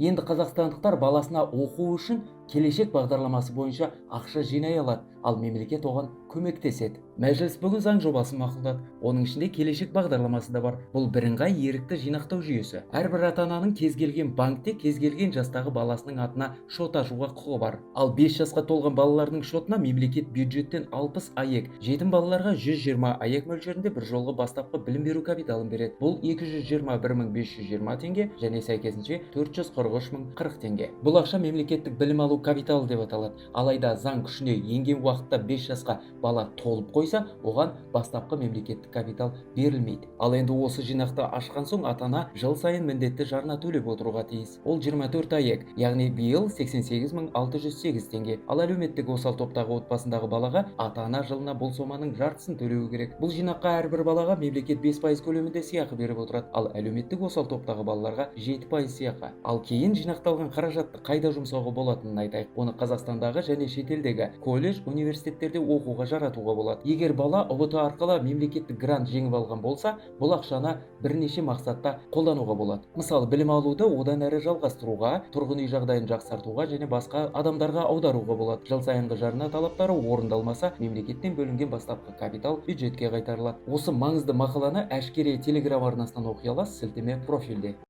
Енді қазақстандықтар баласына оқу үшін келешек бағдарламасы бойынша ақша жинай алады, ал мемлекет оған көмектеседі. Мәжіліс бүгін заң жобасын мақұлдады. Оның ішінде келешек бағдарламасы да бар. Бұл бірыңғай ерікті жинақтау жүйесі. Әрбір ата-ананың кез келген банкте кез келген жастағы баласының атына шот ашуға құқығы бар. Ал 5 жасқа толған балалардың шотына мемлекет бюджеттен 60 аек, жетім балаларға 120 аек мөлшерінде бір жолғы бастапқы білім беру капиталын береді. Бұл 221.520 теңге және сәйкесінше 443.040 теңге. Бұл ақша мемлекеттік білім алу капиталы деп аталады. Алайда заң күшіне енген уақытта 5 жасқа бала толып қойса, оған бастапқы мемлекеттік капитал берілмейді. Ал енді осы жинақты ашқан соң ата-ана жыл сайын міндетті жарна төлеп отыруға тиіс. Ол 24 аек, яғни биыл 88.608 теңге. Ал әлеуметтік осал топтағы отбасындағы балаға ата-ана жылына бұл соманың жартысын төлеуі керек. Бұл жинаққа әрбір балаға мемлекет 5% көлемінде сыйақы беріп отырады, ал әлеуметтік осал топтағы балаларға 7% сыйақы. Ал кейін жинақталған қаражатты қайда жұмсауға болатынын айтайық. Оны Қазақстандағы және шетелдегі колледж, университеттерде оқуға жаратуға болады. Егер бала ұбт арқылы мемлекеттік грант жеңіп алған болса, бұл ақшаны бірнеше мақсатта қолдануға болады. Мысалы, білім алуды одан әрі жалғастыруға, тұрғын үй жағдайын жақсартуға және басқа адамдарға аударуға болады. Жыл сайынғы жарна талаптары орындалмаса, мемлекеттен бөлінген бастапқы капитал бюджетке қайтарылады. Осы маңызды мақаланы әшкере телеграм арнасынан оқи аласыз, сілтеме профильде.